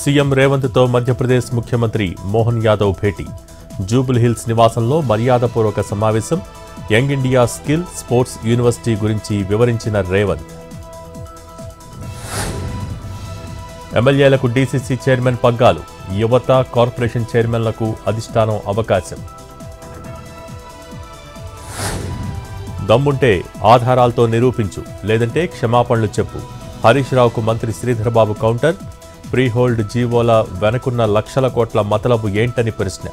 CM రేవంత్తో Madhya Pradesh ముఖ్యమంత్రి మోహన్ యాదవ్ భేటీ. జూబుల్ hills నివాసంలో మర్యాదపూర్వక సమావేశం. Young India skill sports university గురించి వివరించిన రేవంత్. ఎమ్మెల్యేలకు డీసీసీ చైర్మన్ పగ్గాలు. యువత కార్పొరేషన్ చైర్మన్లకు అధిష్టానం అవకాశం. దమ్ముంటే ఆధారాలతో నిరూపించు, లేదంటే క్షమాపణలు చెప్పు. హరీష్ రావుకు మంత్రి శ్రీధర్బాబు కౌంటర్. ప్రీహోల్డ్ జీవోల వెనుకున్న లక్షల కోట్ల మతలబు ఏంటని ప్రశ్న.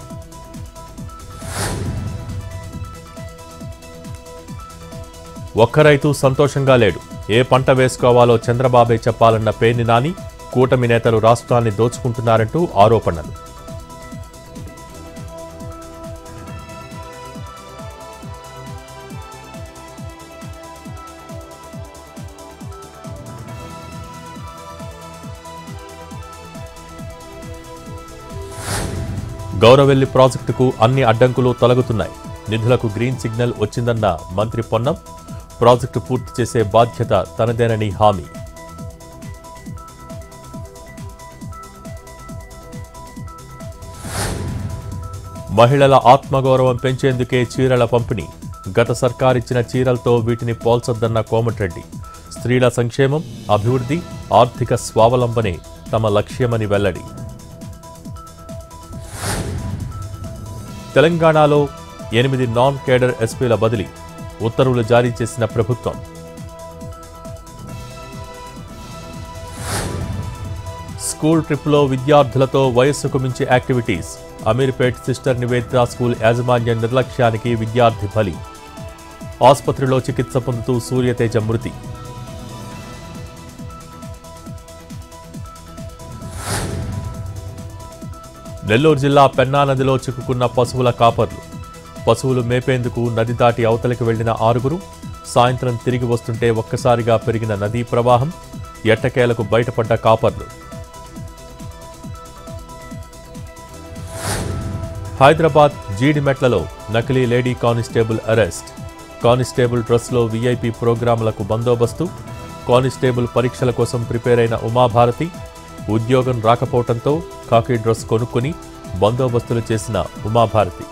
ఒక్క రైతు సంతోషంగా లేడు. ఏ పంట వేసుకోవాలో చంద్రబాబే చెప్పాలన్న పేర్ని నాని. కూటమి నేతలు రాష్ట్రాన్ని దోచుకుంటున్నారంటూ ఆరోపణలు. గౌరవెల్లి ప్రాజెక్టుకు అన్ని అడ్డంకులు తొలగుతున్నాయి. నిధులకు గ్రీన్ సిగ్నల్ వచ్చిందన్న మంత్రి పొన్నం. ప్రాజెక్టు పూర్తి చేసే బాధ్యత తనదేనని హామీ. మహిళల ఆత్మగౌరవం పెంచేందుకే చీరల పంపిణీ. గత సర్కారిచ్చిన చీరలతో వీటిని పోల్చొద్దన్న కోమటిరెడ్డి. స్త్రీల సంక్షేమం, అభివృద్ధి, ఆర్థిక స్వావలంబనే తమ లక్ష్యమని వెల్లడి. తెలంగాణలో 8 నాన్ కేడర్ ఎస్పీల బదిలీ. ఉత్తర్వులు జారీ చేసిన ప్రభుత్వం. స్కూల్ ట్రిప్లో విద్యార్థులతో వయస్సుకు మించి activities. Ameerpet sister Nivedita school యాజమాన్య నిర్లక్ష్యానికి విద్యార్థి బలి. ఆసుపత్రిలో చికిత్స పొందుతూ సూర్యతేజ మృతి. నెల్లూరు జిల్లా పెన్నా నదిలో చిక్కుకున్న పశువుల కాపర్లు. పశువులు మేపేందుకు నది దాటి అవతలికి వెళ్లిన 6. సాయంత్రం తిరిగి వస్తుంటే ఒక్కసారిగా పెరిగిన నదీ ప్రవాహం. ఎట్టకేలకు బయటపడ్డ కాపర్లు. హైదరాబాద్ జీడిమెట్లలో నకిలీ లేడీ కానిస్టేబుల్ అరెస్ట్. కానిస్టేబుల్ డ్రెస్లో వీఐపీ ప్రోగ్రాంలకు బందోబస్తు. కానిస్టేబుల్ పరీక్షల కోసం ప్రిపేర్ అయిన ఉమాభారతి. ఉద్యోగం రాకపోవడంతో కాకి డ్రెస్ కొనుక్కుని బందోబస్తులు చేసిన ఉమాభారతి.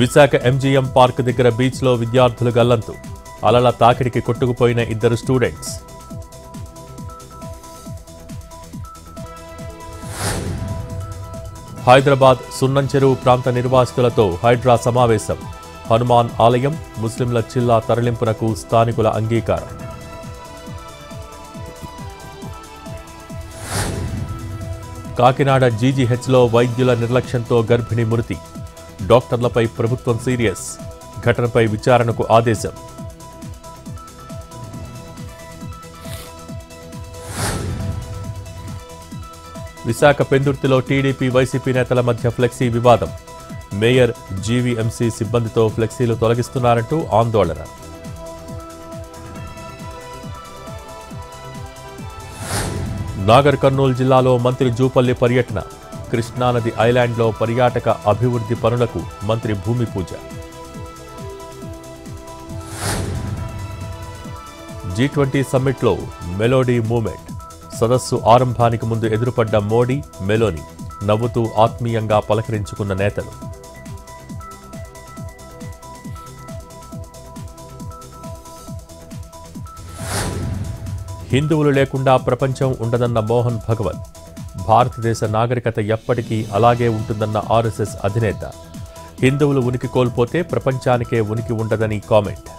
విశాఖ ఎంజీఎం పార్క్ దగ్గర బీచ్లో విద్యార్థులు గల్లంతు. అలల తాకిడికి కొట్టుకుపోయిన 2 స్టూడెంట్స్. హైదరాబాద్ సున్నంచెరువు ప్రాంత నిర్వాసితులతో హైడ్రా సమావేశం. హనుమాన్ ఆలయం, ముస్లింల చిల్లా తరలింపునకు స్థానికుల అంగీకారం. కాకినాడ జీజీహెచ్లో వైద్యుల నిర్లక్ష్యంతో గర్భిణి మృతి. డాక్టర్లపై ప్రభుత్వం సీరియస్. ఘటనపై విచారణకు ఆదేశం. విశాఖ పెందుర్తిలో టీడీపీ వైసీపీ నేతల మధ్య ఫ్లెక్సీ వివాదం. మేయర్ జీవీఎంసీ సిబ్బందితో ఫ్లెక్సీలు తొలగిస్తున్నారంటూ ఆందోళన. నాగర్ కర్నూలు జిల్లాలో మంత్రి జూపల్లి పర్యటన. కృష్ణానది ఐలాండ్లో పర్యాటక అభివృద్ధి పనులకు మంత్రి భూమి పూజ. G20 సమ్మిట్లో melody moment. సదస్సు ఆరంభానికి ముందు ఎదురుపడ్డ మోడీ, మెలోని. నవ్వుతూ ఆత్మీయంగా పలకరించుకున్న నేతలు. హిందువులు లేకుండా ప్రపంచం ఉండదన్న మోహన్ భగవత్. భారతదేశ నాగరికత ఎప్పటికీ అలాగే ఉంటుందన్న ఆర్ఎస్ఎస్ అధినేత. హిందువులు ఉనికి కోల్పోతే ప్రపంచానికే ఉనికి ఉండదని కామెంట్.